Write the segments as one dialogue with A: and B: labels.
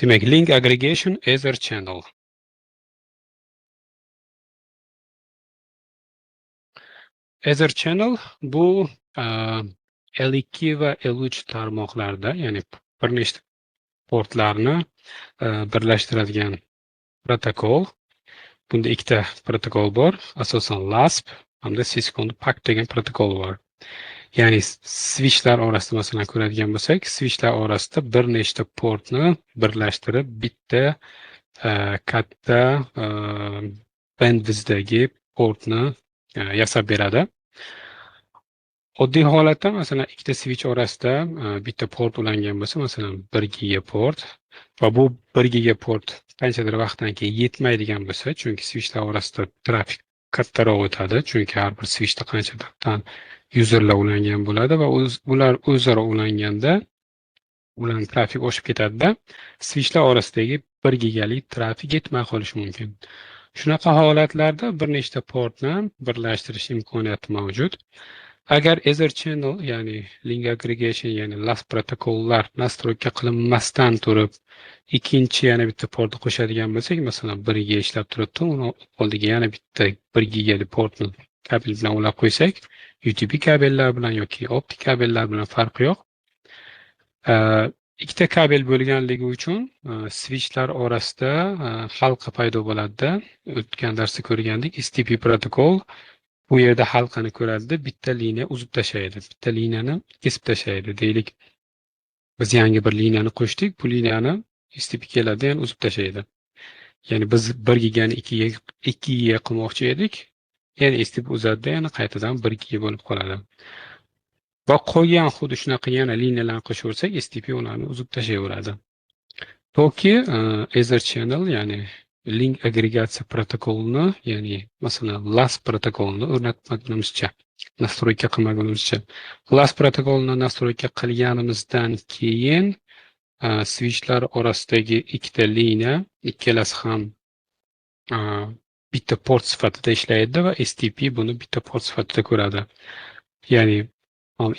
A: Demak, link aggregation Ether channel. Ether channel bu L2 va L3 tarmoqlarda, ya'ni bir nechta portlarni birlashtiradigan protokol. Bunda ikkita protokol bor. Asosan LASP hamda Cisco PAC degan protokol bor. Ya'ni switchlar orasida masalan ko'radigan bo'lsak, switchlar orasida bir nechta portni birlashtirib bitta katta bandwidthdagi portni yasab beradi. Oddiy holatda masalan ikkita switch orasida bitta port ulangan bo'lsa, masalan 1 giga port va bu 1 giga port qanchadir vaqtdan keyin yetmaydigan bo'lsa, chunki switchlar orasida trafik kattaroq o'tadi, chunki har bir switchda qanchadan userlar ulangan bo'ladi va ular o'zaro ulanganda ularning trafik oshib ketadi-da, switchlar orasidagi 1 gigalik trafik yetmay qolishi mumkin. Shunaqa holatlarda bir nechta portni birlashtirish imkoniyati mavjud. Agar Ether channel, ya'ni link aggregation, ya'ni LASP protokollar nastroyka qilinmasdan turib, ikkinchi yana bitta portni qo'shadigan bo'lsak, masalan 1 giga ishlab turibdi, uni oldiga yana bitta 1 gigalik portni kabel bilan ulab qo'ysak, UTP kabellar bilan yoki optik kabellar bilan farqi yo'q. Ikkita kabel bo'lganligi uchun switchlar orasida halqa paydo bo'ladi-da. O'tgan darsda ko'rgandik, STP protokol bu yerda halqani ko'radi, bitta liniya uzib tashlaydi, bitta liniyani kesib tashlaydi. Deylik, biz yangi bir liniyani qo'shdik, bu liniyani STP keladi, yana uzib tashlaydi. Ya'ni biz 1 gigani 2 giga qilmoqchi edik, yana STP uzadi, yana qaytadan 1 giga bo'lib qoladi. Va qolgan xuddi shunaqa yana liniyalarni qo'shaversak, STP ularni uzib tashlayveradi. Toki Ether channel, ya'ni link agregatsiya protokolini, ya'ni masalan LASP protokolini o'rnatmagunimizcha, nastroyka qilmagunimizcha, LASP protokolini nastroyka qilganimizdan keyin switchlar orasidagi ikkita liniya, ikkalasi ham bitta port sifatida ishlaydi va STP buni bitta port sifatida ko'radi. Ya'ni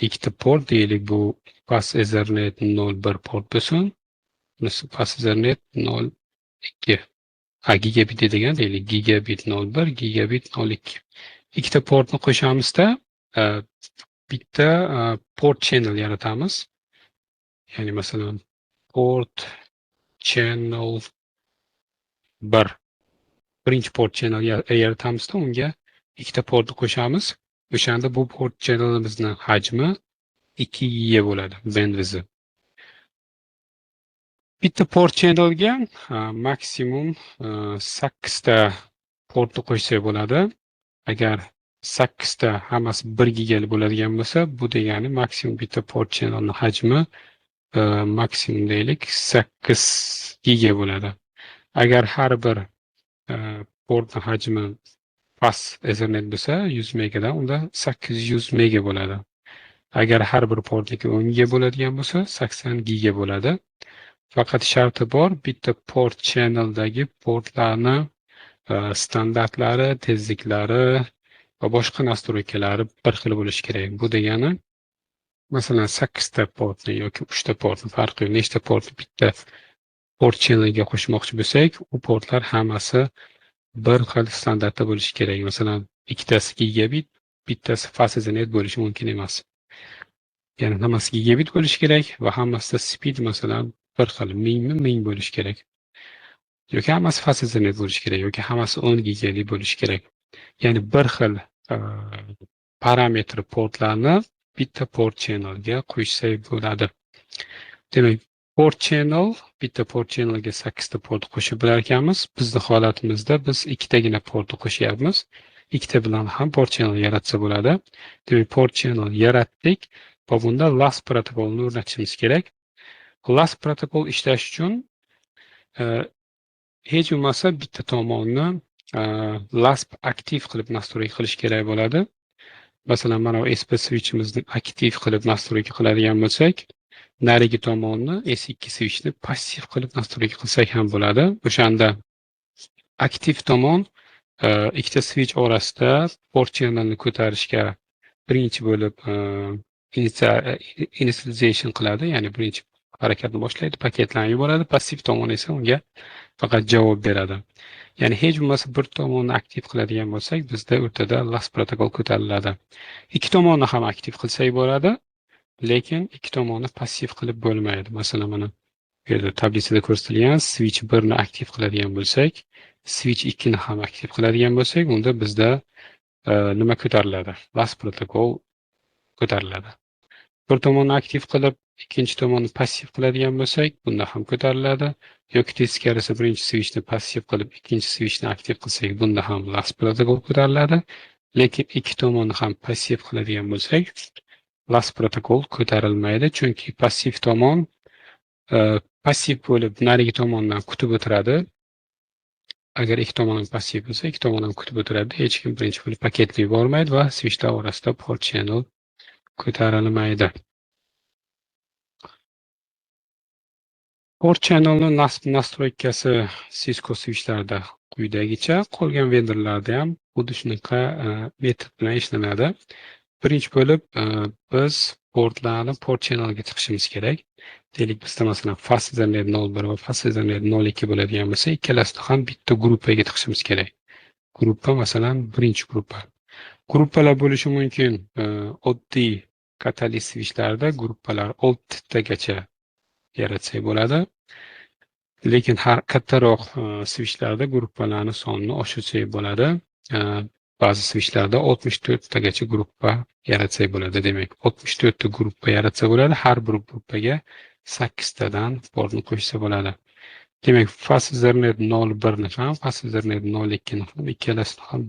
A: ikkita port deylik, bu Fast Ethernet 01 port bo'lsin, bunisi Fast Ethernet 02. Gigabit degan deylik, gigabit 01, gigabit 02. Ikkita portni qo'shamizda bitta port channel yaratamiz. Ya'ni masalan port channel 1. Birinchi port channel yaratamizda, unga ikkita portni qo'shamiz. O'shanda bu port channelimizning hajmi 2 giga bo'ladi, bandwidth. Bitta port channelga maksimum 8 ta portni qo'shsak bo'ladi. Agar 8 ta hammasi 1 gigalik bo'ladigan bo'lsa, bu degani maksimum bitta port channelning hajmi maksimum deylik 8 giga bo'ladi. Agar har bir portning hajmi Fast Ethernet bo'lsa 100 megadan, unda 800 mega bo'ladi. Agar har bir portniki 10 giga bo'ladigan bo'lsa, 80 giga bo'ladi. Faqat sharti bor, bitta port channeldagi portlarni standartlari, tezliklari va boshqa nastroykalari bir xil bo'lishi kerak. Bu degani masalan 8 ta portni yoki 3 ta portni farqi yo'q, nechta portni bitta port channelga qo'shmoqchi bo'lsak, u portlar hammasi bir xil standartda bo'lishi kerak. Masalan, ikkitasi gigabit, bittasi Fast Ethernet bo'lishi mumkin emas. Ya'ni hammasi gigabit bo'lishi kerak va hammasida speed masalan bir xil, 1000 bo'lishi kerak. Yoki hammasi Fast Ethernet bo'lishi kerak, yoki hammasi 10 gigalik bo'lishi kerak. Ya'ni bir xil parametr portlarni bitta port channelga qo'shsak bo'ladi. Demak, port channel, bitta port channelga 8 ta port qo'shib bilar ekanmiz. Bizning holatimizda biz ikkitagina portni qo'shyapmiz. Ikkita bilan ham port channel yaratsa bo'ladi. Demak, port channel yaratdik va bunda LASP protokolini o'rnatishimiz kerak. LASP protokol ishlash uchun hech bo'lmasa bitta tomonni LASP aktiv qilib nastroyka qilish kerak bo'ladi. Masalan, mana bu SP switchimizni aktiv qilib nastroyka qiladigan bo'lsak, narigi tomonni S2 switchni passiv qilib nastroyka qilsak ham bo'ladi. O'shanda aktiv tomon ikkita switch orasida port channelni ko'tarishga birinchi bo'lib initialization qiladi, ya'ni birinchi harakatni boshlaydi, paketlanib yuboradi. Passiv tomon esa unga faqat javob beradi. Ya'ni hech bo'lmasa bir tomonni aktiv qiladigan bo'lsak, bizda o'rtada last protokol ko'tariladi. Ikki tomonni ham aktiv qilsak bo'ladi, lekin ikki tomonni passiv qilib bo'lmaydi. Masalan, mana bu yerda tablisada ko'rsatilgan switch 1 ni aktiv qiladigan bo'lsak, switch 2 ni ham aktiv qiladigan bo'lsak, unda bizda nima ko'tariladi? Last protokol ko'tariladi. Bir tomonni aktiv qilib, ikkinchi tomonni passiv qiladigan bo'lsak, bunda ham ko'tariladi. Yoki teskarisi birinchi switchni passiv qilib, ikkinchi switchni aktiv qilsak, bunda ham last protokol ko'tariladi. Lekin ikki tomonni ham passiv qiladigan bo'lsak, last protokol ko'tarilmaydi, chunki passiv tomon passiv bo'lib narigi tomondan kutib o'tiradi. Agar ikki tomon ham passiv bo'lsa, ikki tomon ham kutib o'tiradi. Hech kim birinchi bo'lib paketni yubormaydi va switchlar orasida port channel ko'tarilmaydi. Port channelni nastroykasi Cisco switchlarda quyidagicha, qolgan vendorlarda ham xuddi shunaqa metod bilan ishlanadi. Birinchi bo'lib biz portlarni port channelga tiqishimiz kerak. Deylik, bizda masalan fast ethernet 01 va fast ethernet 02 bo'ladigan bo'lsa, ikkalasini ham bitta gruppaga tiqishimiz kerak. Gruppa masalan birinchi gruppa. Gruppalar bo'lishi mumkin. Oddiy katalist switchlarda gruppalar 6 tagacha yaratsak bo'ladi. Lekin har kattaroq switchlarda gruppalarning sonini oshirsak bo'ladi. Ba'zi switchlarda 64 tagacha gruppa yaratsak bo'ladi. Demak, 64 ta gruppa yaratsa bo'ladi. Har bir gruppaga 8 tadan portni qo'shsa bo'ladi. Demak, fast ethernet 01 ni ham, fast ethernet 02 ni ham ikkalasini ham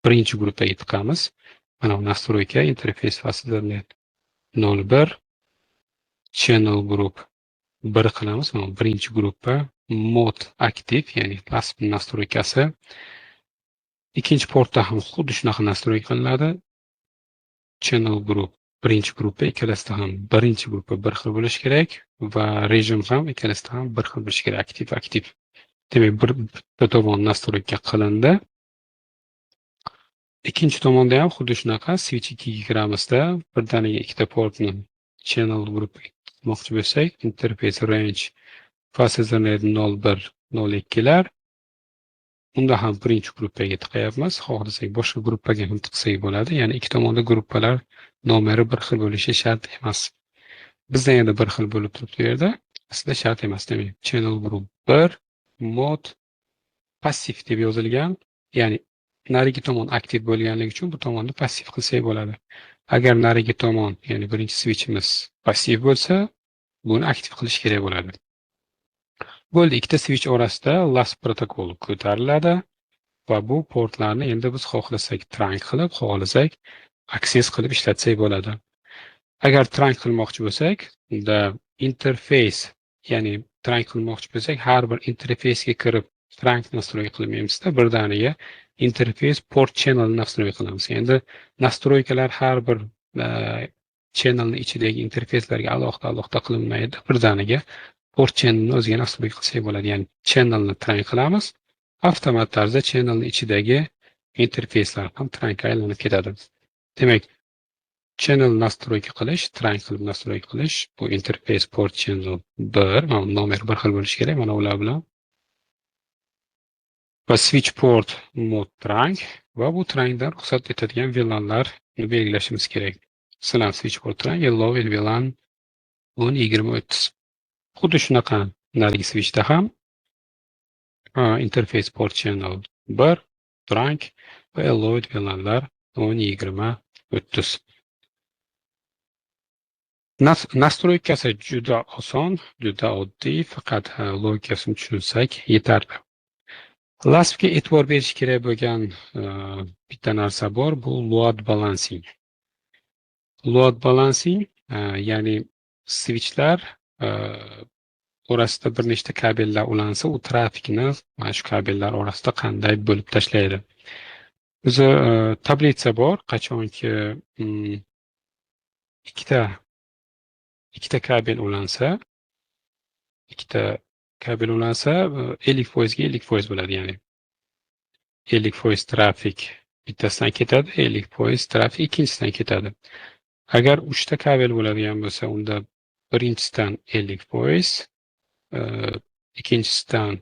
A: birinchi gruppaga tiqamiz. Mana bu nastroyka interface fast ethernet 01 channel group 1 qilamiz. Mana birinchi gruppa mod aktiv, ya'ni past nastroykasi. Ikkinchi portda ham xuddi shunaqa nastroyka qilinadi. Channel group birinchi gruppa, ikkalasida ham birinchi gruppa bir xil bo'lishi kerak va rejim ham ikkalasida ham bir xil bo'lishi kerak, aktiv. Demak, bitta tomon nastroyka qilindi. Ikkinchi tomonda ham xuddi shunaqa switch 2 ga kiramizda, birdaniga ikkita portni channel group qilmoqchi bo'lsak, interface range fast ethernet 01 02 lar unda ham birinchi gruppaga tiqayapmiz. Xohlasak boshqa gruppaga ham tiqsak bo'ladi. Ya'ni ikki tomonda gruppalar nomeri bir xil bo'lishi shart emas. Bizda endi bir xil bo'lib turibdi bu yerda. Aslida shart emas. Demak, channel group 1 mod passiv deb yozilgan. Ya'ni narigi tomon aktiv bo'lganligi uchun bu tomonni passiv qilsak bo'ladi. Agar narigi tomon, ya'ni birinchi switchimiz passiv bo'lsa, buni aktiv qilish kerak bo'ladi. Bo'ldi, ikkita switch orasida last protokol ko'tariladi va bu portlarni endi biz xohlasak trunk qilib, xohlasak access qilib ishlatsak bo'ladi. Agar trunk qilmoqchi bo'lsak, unda interface, ya'ni trunk qilmoqchi bo'lsak, har bir interfaysga kirib trunk nastroy qilmaymizda, birdaniga interface port channel nastroy qilamiz. Endi nastroykalar har bir channelning ichidagi interfayslarga alohida qilinmaydi. Birdaniga port channelni o'ziga nastroy qilsak bo'ladi. Ya'ni channelni trunk qilamiz, avtomat tarzda channelning ichidagi interfayslar ham trunkka aylanib ketadi. Demak, channel nastroyka qilish, trunk qilib nastroy qilish, bu interface port channel 1, mana nomer bir xil bo'lishi kerak, mana ular bilan. Va switch port mod trunk va bu trunkdan ruxsat etadigan VLANlarni belgilashimiz kerak. Masalan, switch port trunk yellow VLAN 102030. Xuddi shunaqa narigi switchda ham interface port channel 1 trunk va yellow VLANlar 102030. Nastroykasi juda oson, juda oddiy, faqat logikasini tushunsak yetarli. Laspga e'tibor berish kerak bo'lgan bitta narsa bor, bu load balancing. Load balancing, ya'ni switchlar orasida bir nechta kabellar ulansa, u trafikni mana shu kabellar orasida qanday bo'lib tashlaydi. Bizda tablitsa bor, qachonki ikkita kabel ulansa, 50% ga 50% bo'ladi, ya'ni 50% trafik bittasidan ketadi, 50% trafik ikkinchisidan ketadi. Agar 3 ta kabel bo'ladigan bo'lsa, unda birinchisidan 50%, ikkinchisidan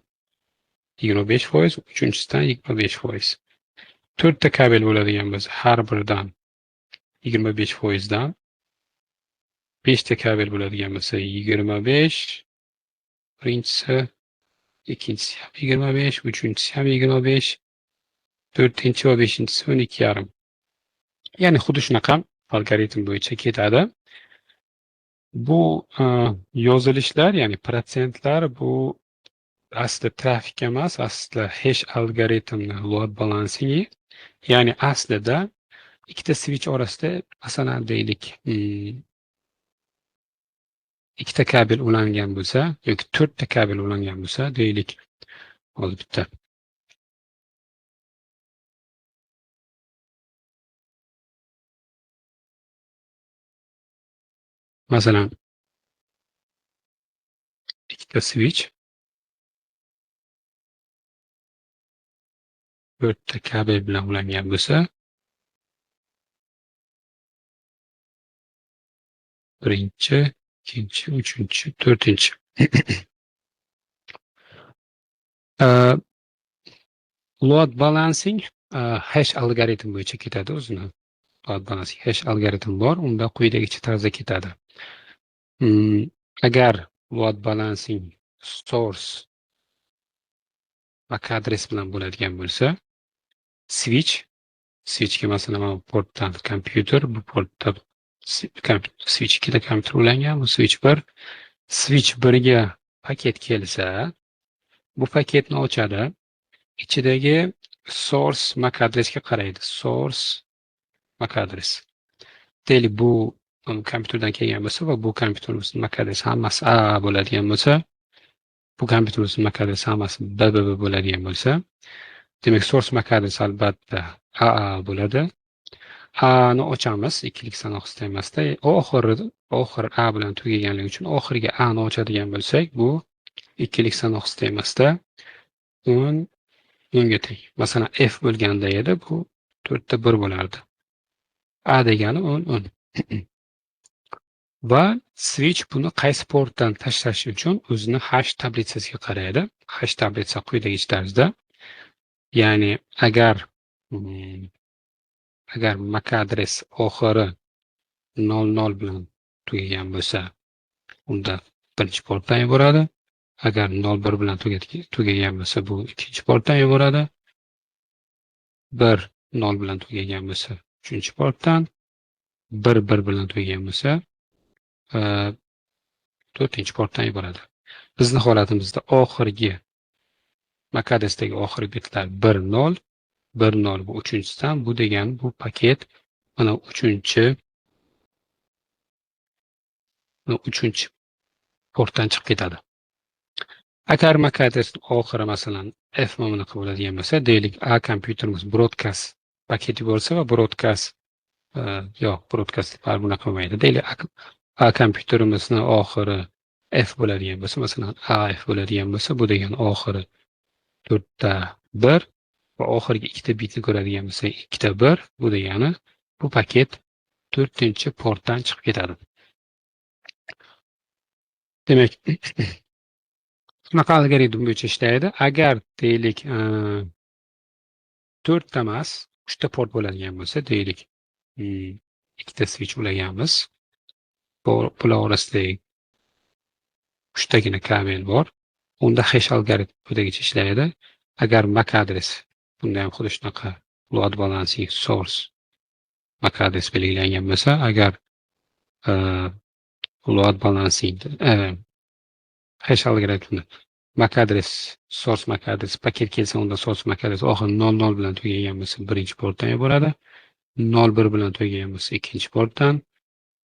A: 25%, uchinchisidan 25%. 4 ta kabel bo'ladigan bo'lsa, har biridan 25%dan 5 ta kabel bo'ladigan bo'lsa, 25, birinchisi, ikkinchisi ham 25, uchinchisi ham 25, to'rtinchi va beshinchisi 12,5. Ya'ni xuddi shunaqa algoritm bo'yicha ketadi. Bu yozilishlar, ya'ni protsentlar, bu aslida trafik emas, aslida hash algoritmni load balancing. Ya'ni aslida ikkita switch orasida, masalan deylik, ikkita kabel ulangan bo'lsa yoki 4 ta kabel ulangan bo'lsa, deylik, hozir bitta masalan ikkita switch 4 ta kabel bilan ulangan bo'lsa, birinchi, ikkinchi, uchinchi, to'rtinchi. Load balancing hash algoritm bo'yicha ketadi o'zini. Load balancing hash algoritm bor, unda quyidagicha tarzda ketadi. Agar load balancing source MAC adres bilan bo'ladigan bo'lsa, switchga masalan mana portdan kompyuter, bu portda switch 2 ta kompyuter ulangan, bu switch 1. Switch 1ga paket kelsa, bu paketni ochadi. Ichidagi source MAC adresga qaraydi. Source MAC adres. Deylik, bu kompyuterdan kelgan bo'lsa va bu kompyuterimizning MAC adresi hammasi A bo'ladigan bo'lsa, bu kompyuterimizning MAC adresi hammasi B bo'ladigan bo'lsa, demak source MAC adresi albatta AA bo'ladi. A ni ochamiz, ikkilik sanoq sistemasida. Oxiri A bilan tugaganligi uchun oxiriga A ni ochadigan bo'lsak, bu ikkilik sanoq sistemasida 10 ga teng. Masalan, F bo'lganda edi, bu 4 ta 1 bo'lardi. A degani 10. Va switch buni qaysi portdan tashlash uchun o'zini hash tablitsasiga qaraydi. Hash tablitsa quyidagicha tarzda. Ya'ni agar MAC adres oxiri 00 bilan tugagan bo'lsa, unda birinchi portdan yuboradi. Agar 01 bilan tugagan bo'lsa, bu ikkinchi portdan yuboradi. 1 0 bilan tugagan bo'lsa, uchinchi portdan. 1 bilan tugagan bo'lsa, to'rtinchi portdan yuboradi. Bizning holatimizda oxirgi MAC adresdagi oxirgi bitlar 10, 10 bu uchinchisidan, bu degani bu paket mana uchinchi portdan chiqib ketadi. Agar MAC adresning oxiri masalan F bunaqa bo'ladigan bo'lsa, deylik A kompyuterimiz broadcast paketi bo'lsa va broadcast bunaqa bo'lmaydi. Deylik A kompyuterimizning oxiri F bo'ladigan bo'lsa, masalan AF bo'ladigan bo'lsa, bu degani oxiri 4 ta 1 va oxirgi ikkita bitni ko'radigan bo'lsa 2 ta 1, bu degani bu paket 4-chi portdan chiqib ketadi. Demak, bunaqa algoritm bo'yicha ishlaydi. Agar deylik 4 ta emas, 3 ta port bo'ladigan bo'lsa, deylik ikkita switch ulaganmiz. Bular orasida 3 tagina kabel bor. Unda hash algoritm quyidagicha ishlaydi. Agar MAC adres, bunda ham xuddi shunaqa load balancing source MAC adres belgilangan bo'lsa, agar load balancing hash algoritmda MAC adres, source MAC adres paket kelsa, unda source MAC adres oxiri 00 bilan tugagan bo'lsa, birinchi portdan yuboradi. 01 bilan tugagan bo'lsa, ikkinchi portdan.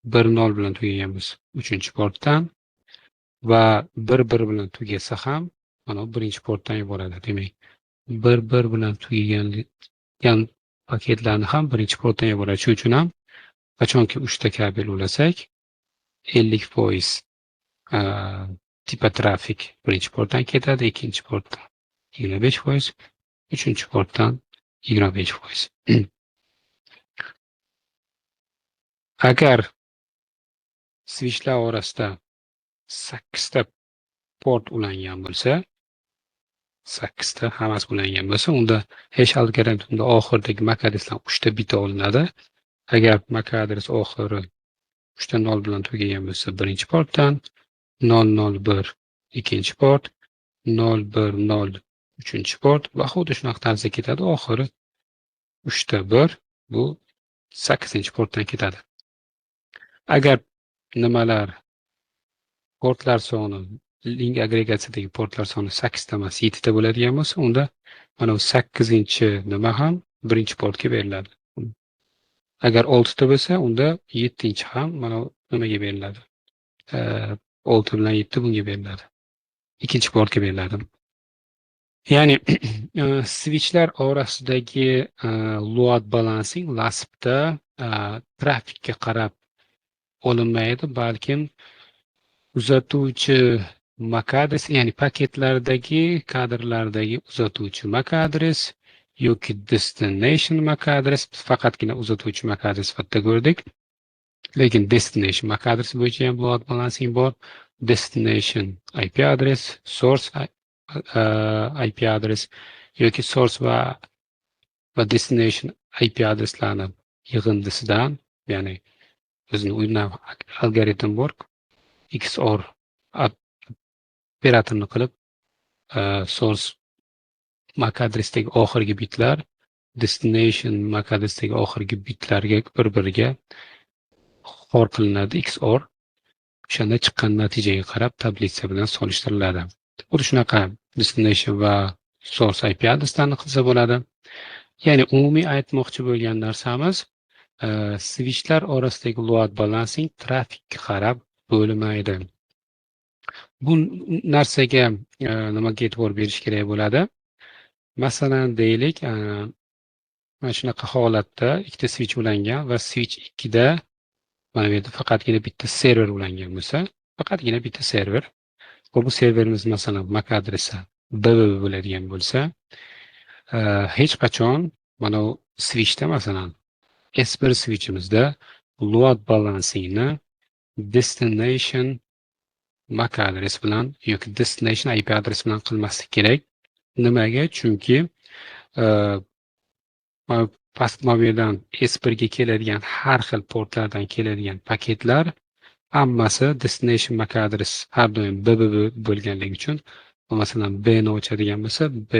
A: 10 bilan tugagan bo'lsa, uchinchi portdan. Va 11 bilan tugasa ham mana birinchi portdan yuboradi. Demak, 11 bilan tugagan paketlarni ham birinchi portdan yuboradi. Shuning uchun ham qachonki 3 ta kabel ulasak, 50% tipa trafik birinchi portdan ketadi, ikkinchi portdan 25%, uchinchi portdan 25%. Agar switchlar orasida 8 ta port ulangan bo'lsa, 8 ta hammasi ulangan bo'lsa, unda hash algoritmida oxiridagi MAC adresdan 3 ta bit olinadi. Agar MAC adres oxiri 3 ta 0 bilan tugagan bo'lsa, birinchi portdan, 001 ikkinchi port, 010 uchinchi port va xuddi shunaqa tarzda ketadi. Oxiri 3 ta 1 bu 8-portdan ketadi. Agar nimalar portlar soni, link agregatsiyadagi portlar soni 8 ta emas, 7 ta bo'ladigan bo'lsa, unda mana bu 8-nima ham birinchi portga beriladi. Agar 6 ta bo'lsa, unda 7-chi ham mana nimaga beriladi. 6 bilan 7 bunga beriladi. Ikkinchi portga beriladi. Ya'ni switchlar orasidagi load balancing LASPda trafikka qarab olinmaydi, balkim uzatuvchi MAC adres, ya'ni paketlardagi kadrlardagi uzatuvchi MAC adres yoki destination MAC adres, biz faqatgina uzatuvchi MAC adres sifatida ko'rdik. Lekin destination MAC adresi bo'yicha ham load balancing bor. Destination IP adres, source IP adres yoki source va destination IP adreslarni yig'indisidan, ya'ni o'zini o'yinab algoritm bor. XOR operatorni qilib source MAC adresdagi oxirgi bitlar destination MAC adresdagi oxirgi bitlarga bir-biriga xor qilinadi XOR. O'shanda chiqqan natijaga qarab tablitsa bilan solishtiriladi. Xuddi shunaqa destination va source IP adreslarni qilsa bo'ladi. Ya'ni umumiy aytmoqchi bo'lgan narsamiz, switchlar orasidagi load balancing trafikka qarab bo'lmaydi. Bu narsaga nimaga e'tibor berish kerak bo'ladi? Masalan, deylik, mana shunaqa holatda ikkita switch ulangan va switch 2 da mana bu yerda faqatgina bitta server ulangan bo'lsa, faqatgina bitta server. Bu serverimiz masalan MAC adresi www bo'ladigan bo'lsa, hech qachon mana bu switchda masalan S1 switchimizda load balancingni destination MAC adres bilan yoki destination IP adres bilan qilmaslik kerak. Nimaga? Chunki past mobildan S1 ga keladigan har xil portlardan keladigan paketlar hammasi destination MAC adres har doim www bo'lganligi uchun, masalan B ni ochadigan bo'lsa, B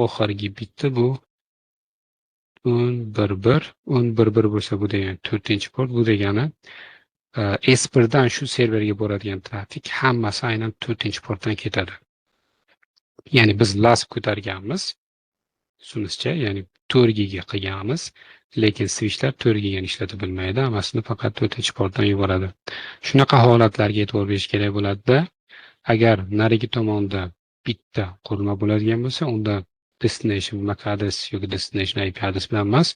A: oxirgi bitti bu 1011 bo'lsa, bu degani 4-port, bu degani S1 dan shu serverga boradigan trafik hammasi aynan 4-portdan ketadi. Ya'ni biz LASP ko'targanmiz, tushunishcha, ya'ni 4 giga qilganmiz, lekin switchlar 4 gigani ishlatib bilmaydi, hammasini faqat 4-portdan yuboradi. Shunaqa holatlarga e'tibor berish kerak bo'ladi-da. Agar narigi tomonda bitta qurilma bo'ladigan bo'lsa, unda destination MAC adres yoki destination IP adres bilan emas,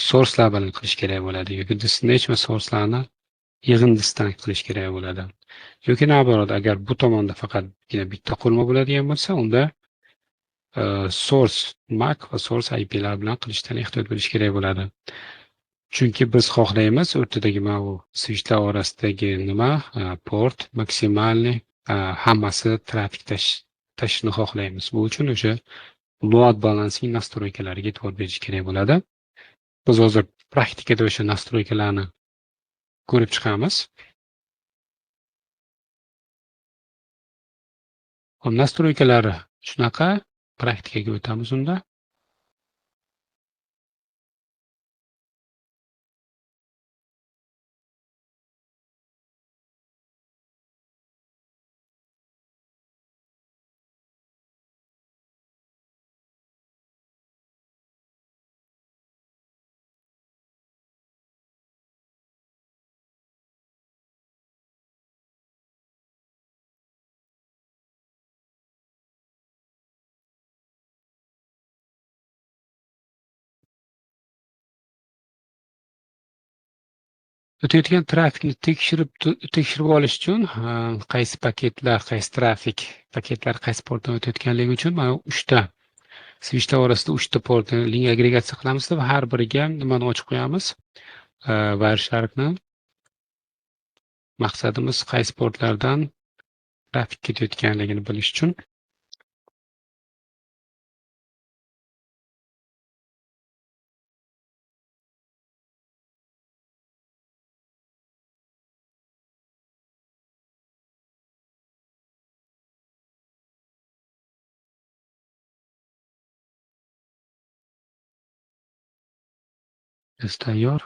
A: sourcelar bilan qilish kerak bo'ladi yoki destination va sourcelarni yig'indisidan qilish kerak bo'ladi. Yoki navbarat, agar bu tomonda faqatgina bitta qurilma bo'ladigan bo'lsa, unda source MAC va source IP lar bilan qilishdan ehtiyot bo'lish kerak bo'ladi. Chunki biz xohlaymiz o'rtadagi mana bu switchlar orasidagi port maksimalniy hammasi trafik tashishni xohlaymiz. Bu uchun o'sha load balancing nastroykalariga e'tibor berish kerak bo'ladi. Biz hozir praktikada o'sha nastroykalarni ko'rib chiqamiz. Nastroykalari shunaqa, praktikaga o'tamiz unda. O'tayotgan trafikni tekshirib olish uchun qaysi paketlar, qaysi trafik paketlar qaysi portdan o'tayotganligi uchun mana 3 ta switchlar orasida 3 ta portni link agregatsiya qilamiz va har biriga nimani ochib qo'yamiz? Wiresharkni. Maqsadimiz qaysi portlardan trafik ketayotganligini bilish uchun biz tayyor.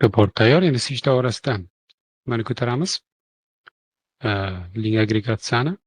A: Report tayyor. Endi switchlar orasidan mana ko'taramiz. Link agregatsiyani.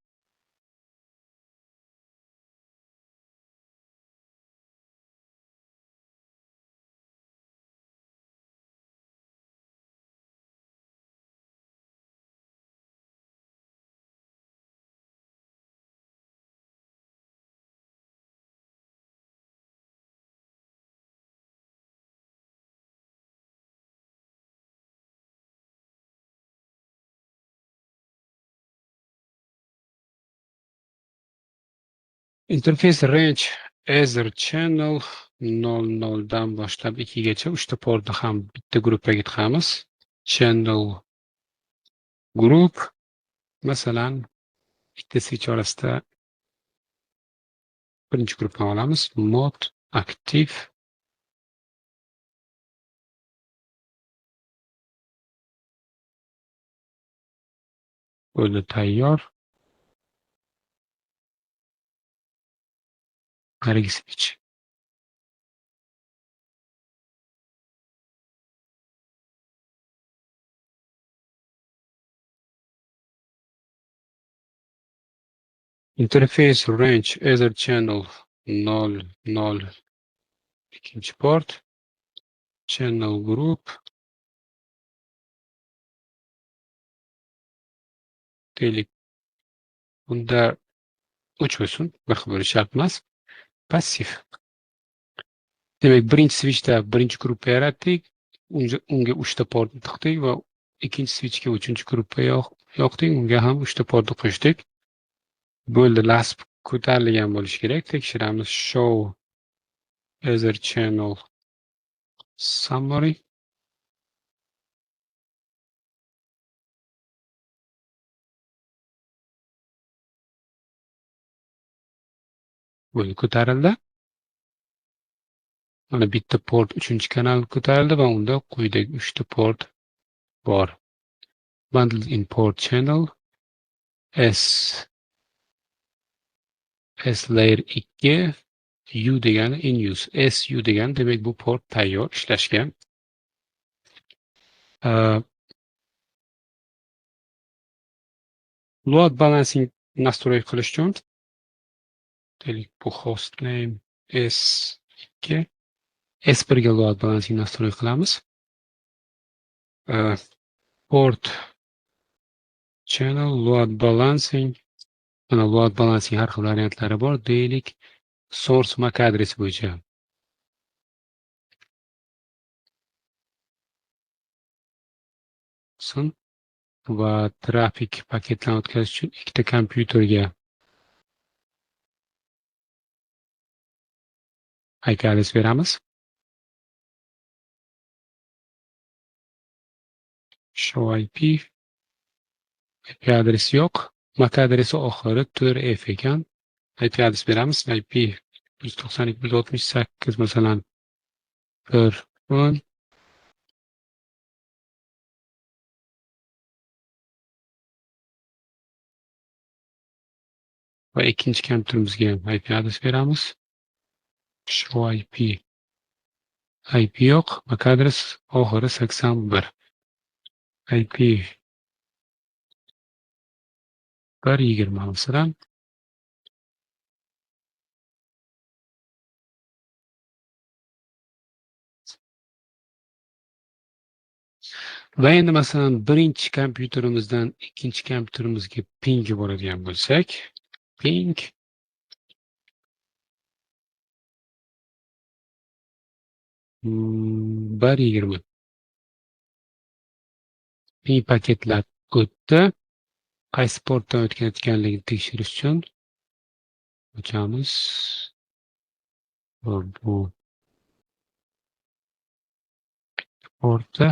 A: Interface range Ether channel 00 dan boshlab 2 gacha 3 ta portni ham bitta gruppaga tiqamiz. Channel group masalan bitta switch orasida birinchi gruppani olamiz. Mod aktiv bo'ldi tayyor. Narigi switch. Interface range Ether channel 00 ikkinchi port. Channel group deylik. Bunda 3 bo'lsin, bir xil bo'lishi shart emas. Passiv. Demak, birinchi switchda birinchi gruppa yaratdik, unga 3 ta port tiqdik va ikkinchi switchga 3-chi gruppa yoqdik, unga ham 3 ta port qo'shdik. Bo'ldi, lasp ko'tarilgan bo'lishi kerak. Tekshiramiz. Show Ether channel summary. Bo'ldi, ko'tarildi. Mana bitta port 3-chi kanal ko'tarildi va unda quyidagi 3 ta port bor. Bundle in port channel S layer 2 U degani in use. SU degani demak bu port tayyor ishlashga. Load balancing nastroy qilish uchun deylik bu hostname S2 S1 ga load balancing nastroy qilamiz. Port channel load balancing. Mana load balancing har xil variantlari bor. Deylik source MAC adresi bo'yicha. Va trafik paketlarni o'tkazish uchun ikkita kompyuterga IP adres beramiz. Show IP adresi yo'q. MAC adresi oxiri 4F ekan. IP adres beramiz. IP 192.168 masalan 1.10 va ikkinchi kompyuterimizga IP adres beramiz. Show IP yo'q. MAC adres oxiri 81. IP 1.20 masalan. Va endi masalan birinchi kompyuterimizdan ikkinchi kompyuterimizga ping yuboradigan bo'lsak, ping 1.20 ping paketlar o'tdi. Qaysi portdan o'tayotganligini tekshirish uchun ochamiz. Bu portda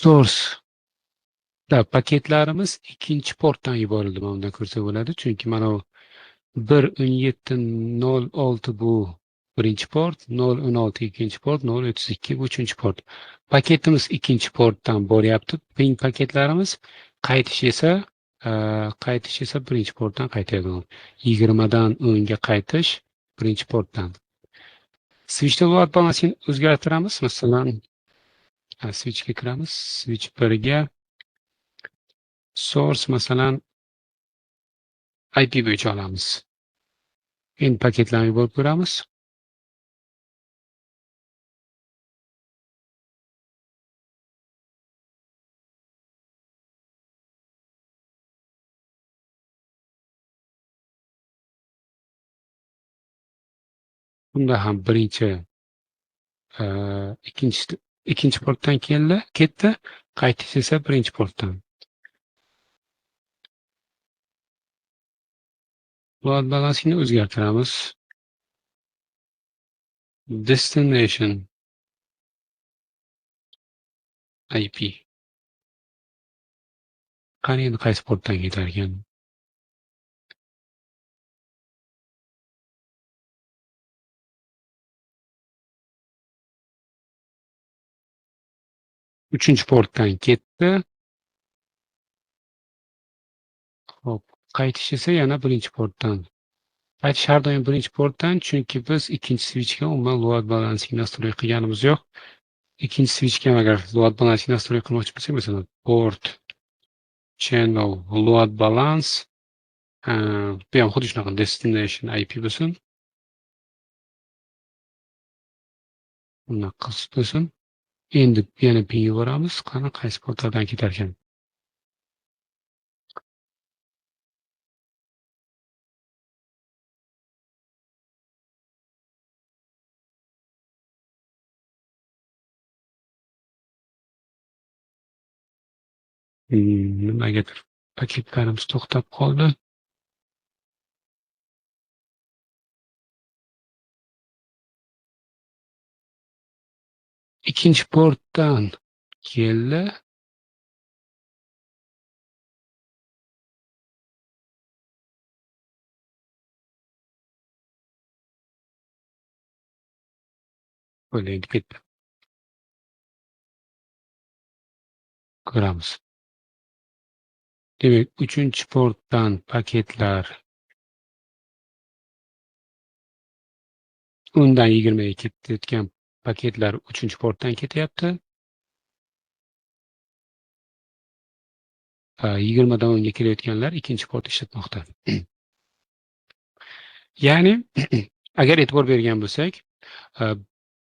A: source paketlarimiz ikkinchi portdan yuborildi. Mana bunday ko'rsa bo'ladi. Chunki mana bu 1.17.06 bu birinchi port, 0.16 ikkinchi port, 0.32 bu uchinchi port. Paketimiz ikkinchi portdan boryapti. Ping paketlarimiz qaytish esa birinchi portdan qaytadi. 20 dan 10 ga qaytish birinchi portdan. Switchda load balancing o'zgartiramiz. Masalan, switchga kiramiz. Switch 1 ga source masalan IP bo'yicha olamiz. Endi paketlarni yuborib ko'ramiz. Bunda ham birinchi ikkinchi portdan ketdi, qaytish esa birinchi portdan. Load balancingni o'zgartiramiz. Destination IP. Qani endi qaysi portdan ketar ekan? Uchinchi portdan ketdi. Hop, qaytish esa yana birinchi portdan. Qaytish har doim birinchi portdan, chunki biz ikkinchi switchga umuman load balancing nastroy qilganimiz yo'q. Ikkinchi switchga agar load balancing nastroy qilmoqchi bo'lsak, masalan, port channel load balance bu ham xuddi shunaqa destination IP bo'lsin. Bunaqa qilib bo'lsin. Endi yana ping yuboramiz. Qani qaysi portlardan ketar ekan? Nimagadir paketlarimiz to'xtab qoldi. Ikkinchi portdan keldi. O'ylaydi ketdi. Ko'ramiz. Demak, uchinchi portdan paketlar undan 20 ga ketayotgan paketlar uchinchi portdan ketyapti. 20 dan 10 ga kelayotganlar ikkinchi port ishlatmoqda. Ya'ni agar e'tibor bergan bo'lsak,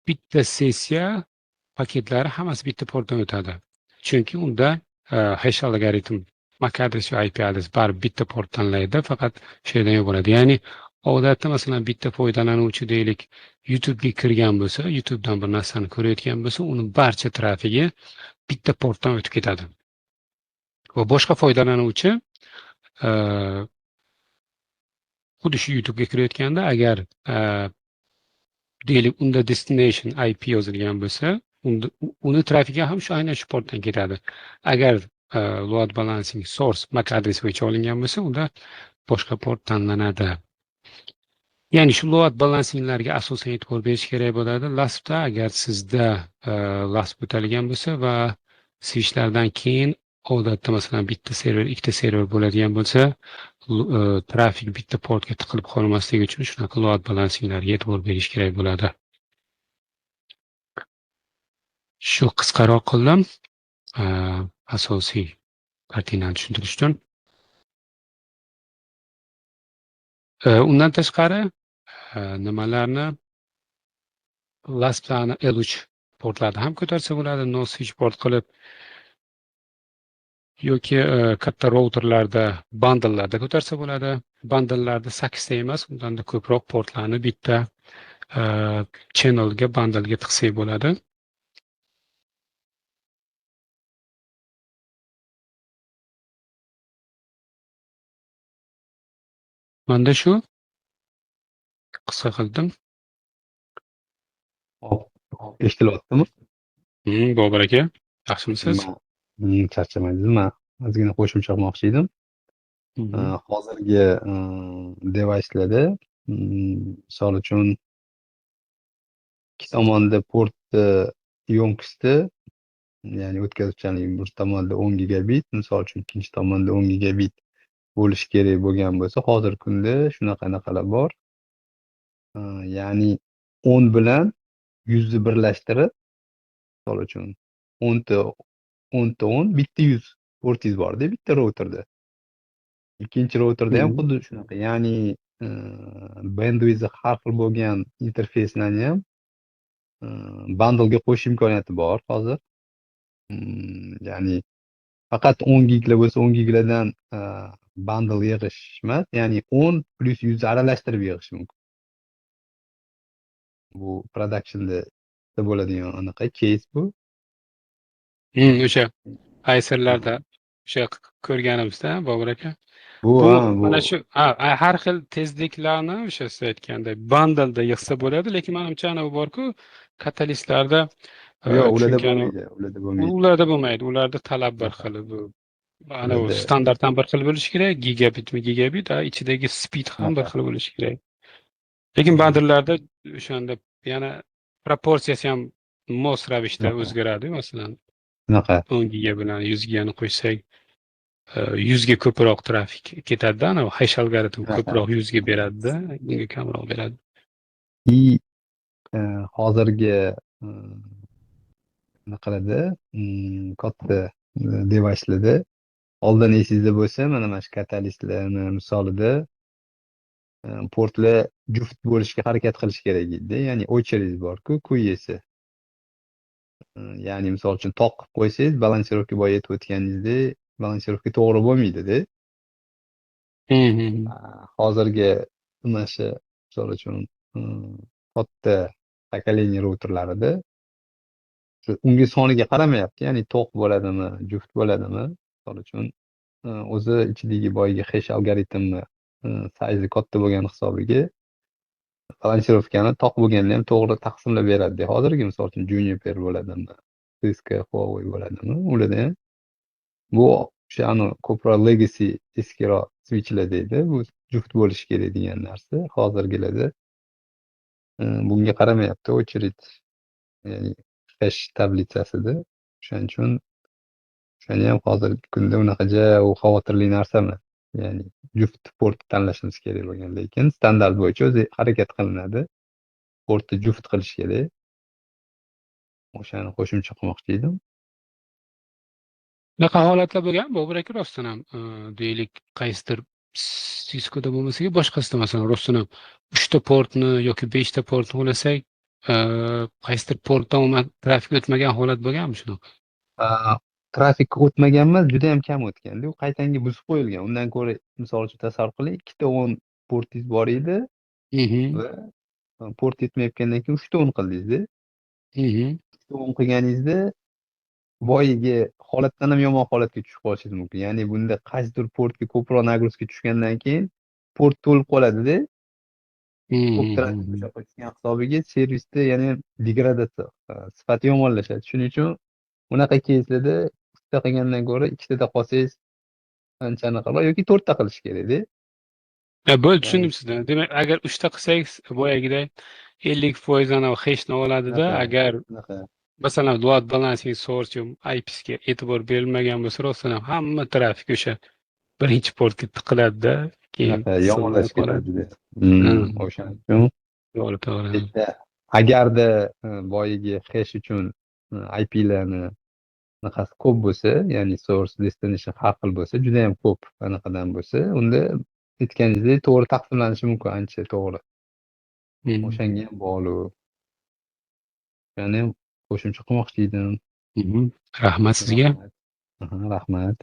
A: bitta sessiya paketlari hammasi bitta portdan o'tadi. Chunki unda hash algoritm MAC adres va IP adres baribir bitta port tanlaydi, faqat shaydan bo'ladi. Ya'ni odatda masalan bitta foydalanuvchi deylik YouTube'ga kirgan bo'lsa, YouTube'dan bir narsani ko'rayotgan bo'lsa, uni barcha trafigi bitta portdan o'tib ketadi. Va boshqa foydalanuvchi xuddi shu YouTube'ga kirayotganda agar deylik unda destination IP yozilgan bo'lsa, uni trafigi ham shu aynan shu portdan ketadi. Agar load balancing source MAC adresi bo'yicha olingan bo'lsa, unda boshqa port tanlanadi. Ya'ni shu load balancinglarga asosan e'tibor berish kerak bo'ladi. LASPda agar sizda LASP o'talgan bo'lsa va switchlardan keyin odatda masalan bitta server, ikkita server bo'ladigan bo'lsa, trafik bitta portga tiqilib qolmasligi uchun shunaqa load balansinglarga e'tibor berish kerak bo'ladi. Shu qisqaroq qildim asosiy kartinani tushuntirish uchun. Undan tashqari nimalarni LASPlarni L3 portlarda ham ko'tarsa bo'ladi, no switch port qilib yoki katta routerlarda, bundlelarda ko'tarsa bo'ladi. Bundlelarda 8 ta emas, undanda ko'proq portlarni bitta channelga, bundlega tiqsak bo'ladi. Manda shu qisqa qildim.
B: Eshitilyaptimi?
A: Bobur aka, yaxshimisiz?
B: Charchamaydingizmi? Ozgina qo'shimcha qilmoqchi edim. Hozirgi device'larda misol uchun ikki tomonda portni yo'nqisi, ya'ni o'tkazuvchanlik bir tomonda 10 gigabit, misol uchun ikkinchi tomonda 10 gigabit bo'lishi kerak bo'lgan bo'lsa, hozirgi kunda shunaqalar bor. Ya'ni 10 bilan 100 ni birlashtirib, misol uchun 10 ta 10 bitta 100 portingiz borda bitta routerda. Ikkinchi routerda ham xuddi shunaqa. Ya'ni bandwidth har xil bo'lgan interfeyslarni ham bundlega qo'shish imkoniyati bor hozir. Ya'ni faqat 10 giglar bo'lsa 10 giglardan bundle yig'ish emas, ya'ni 10 plus 100 aralashtirib yig'ish mumkin. Bu productionda bo'ladigan anaqa case bu.
A: O'sha Acer'larda o'sha ko'rganimizda Bobur aka.
B: Bu
A: mana shu har xil tezliklarni o'sha siz aytganda bundleda yig'sa bo'ladi, lekin menimcha bu borku katalistlarda
B: yo'q, ularda bo'lmaydi.
A: Ularda bo'lmaydi. Ularda talab bir xil. Ana u standart ham bir xil bo'lishi kerak, gigabitmi gigabit, ichidagi speed ham bir xil bo'lishi kerak. Lekin bundlelarda o'shanda yana proporsiyasi ham mos ravishda o'zgaradi. Masalan, 10 giga bilan 100 gigani qo'shsak 100 ga ko'proq trafik ketadi-da, ana hash algoritm ko'proq 100 ga beradi-da, bunga kamroq beradi.
B: Hozirgi qiladi katta device'larda oldin esingizda bo'lsa, mana shu katalistlarni misolida portlar juft bo'lishga harakat qilish kerak edi. Ya'ni очередь bor-ku, kuyesi. Ya'ni misol uchun toq qilib qo'ysangiz, balansirovka boya aytib o'tganingizda, balansirovka to'g'ri bo'lmaydi-da. Hozirgi mana shu misol uchun katta pokoleniya routerlarida unga soniga qaramayapti, ya'ni to'q bo'ladimi, juft bo'ladimi, misol uchun o'zi ichidagi boyagi hash algoritmni sayzi katta bo'lgan hisobiga balansirovkani toq bo'lganini ham to'g'ri taqsimlab beradi. Hozirgi misol uchun Juniper bo'ladimi, Cisco, Huawei bo'ladimi, ularda ham bu o'shani ko'proq legacy eskiroq switchlar deydi. Bu juft bo'lishi kerak degan narsa. Hozirgilarda bunga qaramayapti, очередь, ya'ni hash tablitsasida. O'shaning uchun o'shani ham hozirgi kunda unaqa u xavotirli narsa emas. Ya'ni juft port tanlashimiz kerak bo'lgan, lekin standart bo'yicha o'zi harakat qilinadi. Portni juft qilish kerak. O'shani qo'shimcha qilmoqchi edim.
A: Bunaqa holatlar bo'lgan Bobur aka, rostdan ham deylik qaysidir Ciscoda bo'lmasa, boshqasida masalan rostdan ham 3 ta portni yoki 5 ta portni ulasak, qaysidir portdan trafik o'tmagan holat bo'lganmi shunaqa?
B: Trafik o'tmagan emas, juda ham kam o'tganda, u qaytanga buzib qo'yilgan. Undan ko'ra, misol uchun tasavvur qiling, ikkita 10 portingiz bor edi va port yetmayotgandan keyin 3 ta 10 qildingiz-da. 10 qilganingizda boyagi holatdan ham yomon holatga tushib qolishingiz mumkin. Ya'ni bunda qaysidir portga ko'proq nagruska tushgandan keyin port to'lib qoladi-da. Ko'p trafik o'sha tushgan hisobiga servisda yana degradatsiya sifati yomonlashadi. Shuning uchun bunaqa keyslarda 3 ta qilgandan ko'ra 2 ta qolsangiz anchani qilib yoki 4 ta qilish kerak-da.
A: Bo'ldi, tushundim sizdan. Demak, agar 3 ta qilsangiz, boyagiday 50% ana hashni oladida, agar Masalan, load balancing source IPsga e'tibor berilmagan bo'lsa, rostdan ham hamma trafik o'sha birinchi portga tiqiladi-da, keyin
B: Shunaqa
A: sig'may
B: yomonlashib ketadi
A: qoladi.
B: juda.
A: Hmm,
B: O'shaning uchun
A: to'g'ri, to'g'ri.
B: bitta agarda boyagi hash uchun IPlarni anaqasi ko'p bo'lsa, ya'ni source destination har xil bo'lsa, juda ham ko'p anaqadan bo'lsa, unda aytganingizdek to'g'ri taqsimlanishi mumkin, ancha to'g'ri.
A: Hmm.
B: O'shanga ham bog'liq. Yana ham qo'shimcha qilmoqchi edim.
A: Rahmat sizga.
B: Rahmat. Rahmat.